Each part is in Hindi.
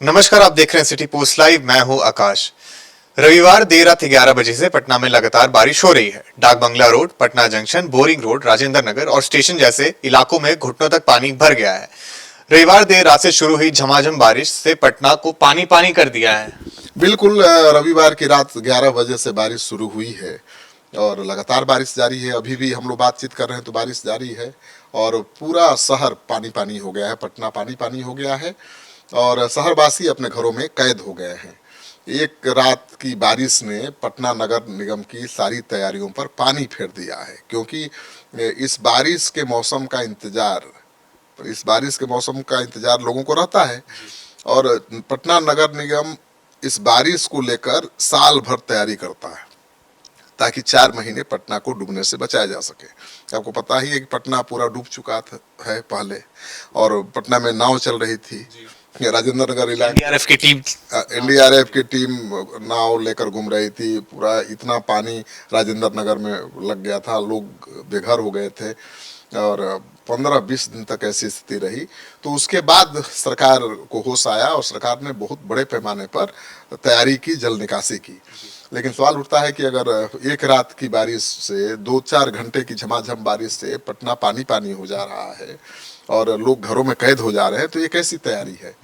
नमस्कार, आप देख रहे हैं सिटी पोस्ट लाइव। मैं हूं आकाश। रविवार देर रात 11 बजे से पटना में लगातार बारिश हो रही है। Dak Bungalow road, Patna junction, boring road, Rajendra Nagar और स्टेशन जैसे इलाकों में घुटनों तक पानी भर गया है। रविवार देर रात से शुरू हुई झमाझम बारिश से पटना को पानी पानी कर दिया है। बिल्कुल रविवार की रात 11 बजे से बारिश शुरू हुई है और लगातार बारिश जारी है। अभी भी हम लोग बातचीत कर रहे हैं तो बारिश जारी है और पूरा शहर पानी पानी हो गया है। पटना पानी पानी हो गया है और शहरवासी अपने घरों में कैद हो गए हैं। एक रात की बारिश ने पटना नगर निगम की सारी तैयारियों पर पानी फेर दिया है, क्योंकि इस बारिश के मौसम का इंतजार लोगों को रहता है और पटना नगर निगम इस बारिश को लेकर साल भर तैयारी करता है ताकि 4 महीने पटना को डूबने से बचाया जा सके। आपको पता ही है कि पटना पूरा डूब चुका है पहले, और पटना में नाव चल रही थी। राजेंद्र नगर इलाके एनडीआरएफ की टीम नाव लेकर घूम रही थी। पूरा इतना पानी राजेंद्र नगर में लग गया था, लोग बेघर हो गए थे और 15-20 दिन तक ऐसी स्थिति रही। तो उसके बाद सरकार को होश आया और सरकार ने बहुत बड़े पैमाने पर तैयारी की, जल निकासी की। लेकिन सवाल उठता है कि अगर एक रात की बारिश से 2-4 घंटे की झमाझम बारिश से पटना पानी पानी हो जा रहा है और लोग घरों में कैद हो जा रहे हैं, तो ये कैसी तैयारी है?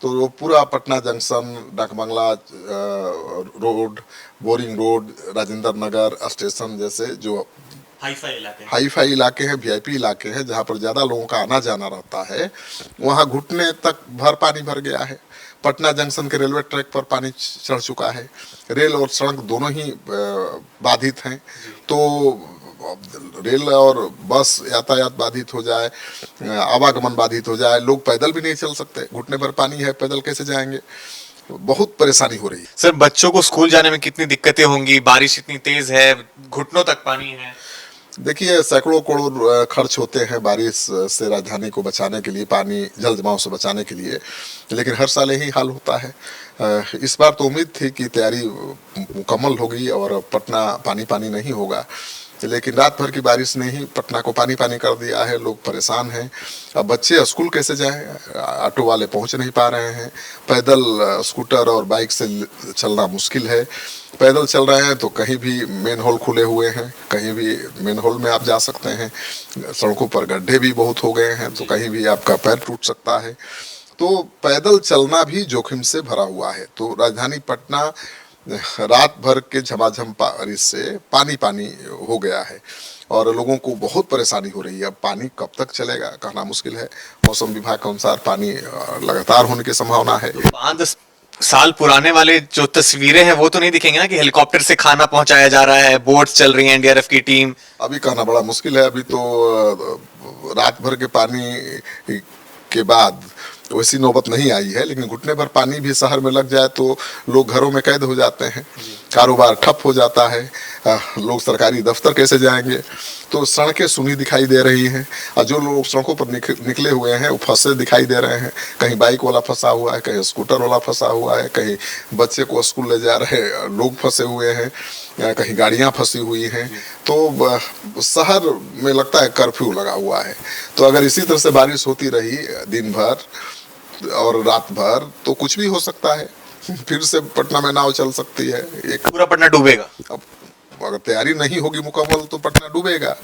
तो वो पूरा पटना जंक्शन, डाक Bungalow road, boring road, Rajendra नगर स्टेशन जैसे जो हाई फाई इलाके हैं, वीआईपी इलाके हैं, जहाँ पर ज़्यादा लोगों का आना जाना रहता है, वहाँ घुटने तक पानी भर गया है। पटना जंक्शन के रेलवे ट्रैक पर पानी चढ़ चुका है। रेल और सड़क दोनों ही बाधित हैं। तो रेल और बस यातायात बाधित हो जाए, आवागमन बाधित हो जाए, लोग पैदल भी नहीं चल सकते, घुटने भर पानी है, पैदल कैसे जाएंगे? बहुत परेशानी हो रही है। सर, बच्चों को स्कूल जाने में कितनी दिक्कतें होंगी? बारिश इतनी तेज है, घुटनों तक पानी है। देखिए, सैकड़ों करोड़ खर्च होते हैं बारिश से राजधानी को बचाने के लिए, पानी जल जमाव से बचाने के लिए, लेकिन हर साल यही हाल होता है। इस बार तो उम्मीद थी कि तैयारी मुकम्मल होगी और पटना पानी पानी नहीं होगा, लेकिन रात भर की बारिश ने ही पटना को पानी पानी कर दिया है। लोग परेशान हैं। अब बच्चे स्कूल कैसे जाएं? ऑटो वाले पहुंच नहीं पा रहे हैं। पैदल, स्कूटर और बाइक से चलना मुश्किल है। पैदल चल रहे हैं तो कहीं भी मेन होल खुले हुए हैं, कहीं भी मेन होल में आप जा सकते हैं। सड़कों पर गड्ढे भी बहुत हो गए हैं, तो कहीं भी आपका पैर टूट सकता है। तो पैदल चलना भी जोखिम से भरा हुआ है। तो राजधानी पटना रात भर के झमाझम बारिश से पानी पानी हो गया है और लोगों को बहुत परेशानी हो रही है। अब पानी कब तक चलेगा कहना मुश्किल है। मौसम विभाग के अनुसार पानी लगातार होने की संभावना है। 5 साल पुराने वाले जो तस्वीरें हैं वो तो नहीं दिखेंगे ना, कि हेलीकॉप्टर से खाना पहुंचाया जा रहा है, बोट्स चल रही हैं, एनडीआरएफ की टीम? अभी कहना बड़ा मुश्किल है। अभी तो रात भर के पानी के बाद वैसी नौबत नहीं आई है, लेकिन घुटने भर पानी भी शहर में लग जाए तो लोग घरों में कैद हो जाते हैं, कारोबार ठप हो जाता है, लोग सरकारी दफ्तर कैसे जाएंगे? तो सड़कें सूनी दिखाई दे रही हैं और जो लोग सड़कों पर निकले हुए हैं वो फंसे दिखाई दे रहे हैं। कहीं बाइक वाला फंसा हुआ है, कहीं स्कूटर वाला फंसा हुआ है, कहीं बच्चे को स्कूल ले जा रहे लोग फंसे हुए हैं, कहीं गाड़ियां फंसी हुई हैं। तो शहर में लगता है कर्फ्यू लगा हुआ है। तो अगर इसी तरह से बारिश होती रही दिन भर और रात भर तो कुछ भी हो सकता है। फिर से पटना में नाव चल सकती है। एक पूरा पटना डूबेगा। अब अगर तैयारी नहीं होगी मुकम्मल तो पटना डूबेगा।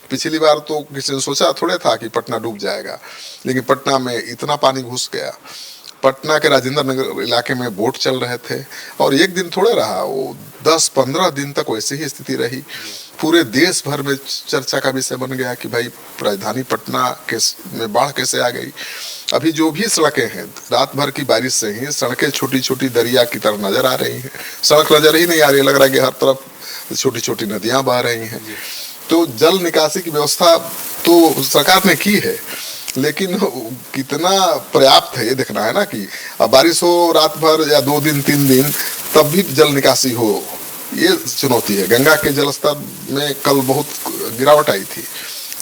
पिछली बार तो किसी ने सोचा थोड़े था कि पटना डूब जाएगा, लेकिन पटना में इतना पानी घुस गया। पटना के राजेंद्र नगर इलाके में बोट चल रहे थे और एक दिन थोड़े रहा, वो 10-15 दिन तक वैसे ही स्थिति रही। पूरे देश भर में चर्चा का विषय बन गया कि भाई राजधानी पटना में बाढ़ कैसे आ गई। अभी जो भी सड़कें हैं, रात भर की बारिश से ही सड़कें छोटी छोटी दरिया की तरह नजर आ रही हैं। सड़क नजर ही नहीं आ रही, लग रहा है कि हर तरफ छोटी छोटी नदियां बह रही हैं। तो जल निकासी की व्यवस्था तो सरकार ने की है, लेकिन कितना पर्याप्त है ये देखना है ना। कि अब बारिश हो रात भर या 2 दिन 3 दिन तब भी जल निकासी हो, ये चुनौती है। गंगा के जलस्तर में कल बहुत गिरावट आई थी।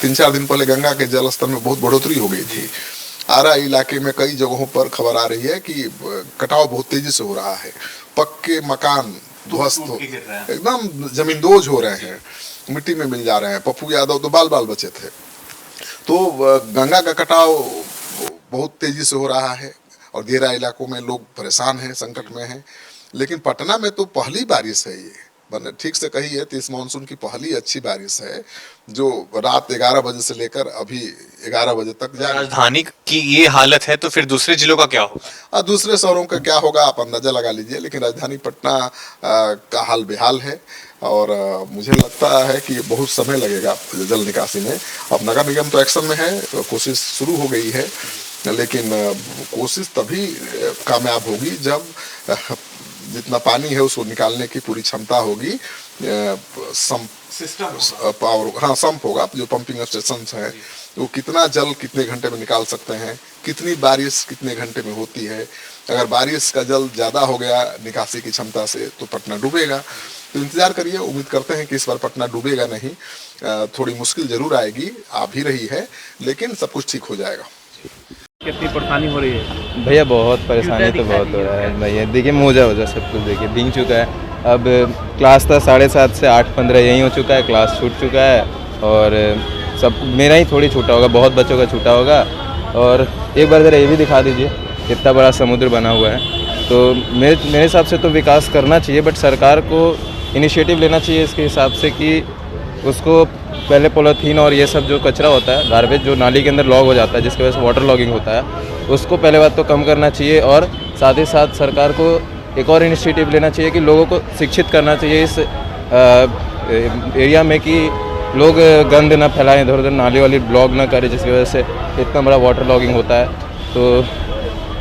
3-4 दिन पहले गंगा के जलस्तर में बहुत बढ़ोतरी हो गई थी। आरा इलाके में कई जगहों पर खबर आ रही है कि कटाव बहुत तेजी से हो रहा है। पक्के मकान ध्वस्त हो, एकदम जमींदोज हो रहे हैं, मिट्टी में मिल जा रहे हैं। पप्पू यादव तो बाल बाल बचे थे। तो गंगा का कटाव बहुत तेजी से हो रहा है। और देरा इलाकों में लोग परेशान हैं, संकट में हैं। लेकिन पटना में तो पहली बारिश है ये, मैंने ठीक से कही है, तो इस मानसून की पहली अच्छी बारिश है जो रात 11 बजे से लेकर अभी 11 बजे तक जारी। राजधानी की ये हालत है तो फिर दूसरे जिलों का क्या होगा? दूसरे शहरों का क्या होगा आप अंदाजा लगा लीजिए, लेकिन राजधानी पटना का हाल बेहाल है और मुझे लगता है कि बहुत समय लगेगा जल निकासी में। अब नगर निगम तो एक्शन में है, कोशिश शुरू हो गई है, लेकिन कोशिश तभी कामयाब होगी जब जितना पानी है उसको निकालने की पूरी क्षमता होगी। पावर, हाँ, संप होगा, जो पंपिंग स्टेशन है वो कितना जल कितने घंटे में निकाल सकते हैं, कितनी बारिश कितने घंटे में होती है। अगर बारिश का जल ज़्यादा हो गया निकासी की क्षमता से तो पटना डूबेगा। तो इंतजार करिए, उम्मीद करते हैं कि इस बार पटना डूबेगा नहीं। थोड़ी मुश्किल जरूर आएगी, आ भी रही है, लेकिन सब कुछ ठीक हो जाएगा। कितनी परेशानी हो रही है भैया? बहुत परेशानी तो बहुत हो रहा है भैया। देखिए मोजा वोजा सब कुछ देखिए भीग चुका है। अब क्लास था 7:30 से 8:15 यहीं हो चुका है, क्लास छूट चुका है और सब मेरा ही थोड़ी छूटा होगा, बहुत बच्चों का छूटा होगा। और एक बार ज़रा ये भी दिखा दीजिए, कितना बड़ा समुद्र बना हुआ है। तो मेरे हिसाब से तो विकास करना चाहिए, बट सरकार को इनिशिएटिव लेना चाहिए इसके हिसाब से कि उसको पहले पॉलीथीन और ये सब जो कचरा होता है, गार्बेज जो नाली के अंदर लॉग हो जाता है जिसकी वजह से वाटर लॉगिंग होता है, उसको पहले बात तो कम करना चाहिए। और साथ ही साथ सरकार को एक और इनिशिएटिव लेना चाहिए कि लोगों को शिक्षित करना चाहिए इस एरिया में कि लोग गंद ना फैलाएं, इधर उधर नाली वाली ब्लॉक ना करें जिसकी वजह से इतना बड़ा वाटर लॉगिंग होता है। तो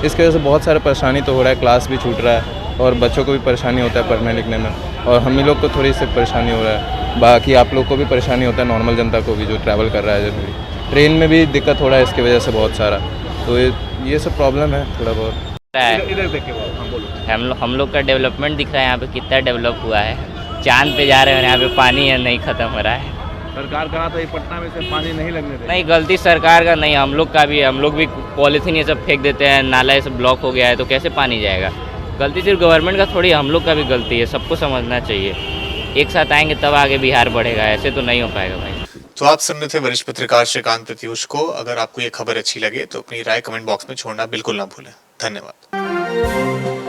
इसकी वजह से बहुत सारा परेशानी तो हो रहा है, क्लास भी छूट रहा है और बच्चों को भी परेशानी होता है पढ़ने लिखने में, और हम ही लोग को थोड़ी सी परेशानी हो रहा है। बाकी आप लोग को भी परेशानी होता है, नॉर्मल जनता को भी जो ट्रैवल कर रहा है, जनरली ट्रेन में भी दिक्कत हो रहा है इसकी वजह से बहुत सारा। तो ये सब प्रॉब्लम है थोड़ा बहुत। इधर देखिए, हाँ बोलो। हम लोग का डेवलपमेंट दिख रहा है, यहाँ पे कितना डेवलप हुआ है। चांद पे जा रहे हैं और यहाँ पे पानी है नहीं ख़त्म हो रहा है। सरकार कहा था ये पटना में से पानी नहीं लगने दें। नहीं, गलती सरकार का नहीं, हम लोग का भी है। हम लोग भी पॉलीथीन ये सब फेंक देते हैं, नाला ये सब ब्लॉक हो गया है तो कैसे पानी जाएगा। गलती सिर्फ गवर्नमेंट का थोड़ी, हम लोग का भी गलती है। सबको समझना चाहिए, एक साथ आएंगे तब आगे बिहार बढ़ेगा, ऐसे तो नहीं हो पाएगा भाई। तो आप सुन रहे थे वरिष्ठ पत्रकार श्रीकांत प्रत्युष को। अगर आपको ये खबर अच्छी लगे तो अपनी राय कमेंट बॉक्स में छोड़ना बिल्कुल ना भूलें। धन्यवाद।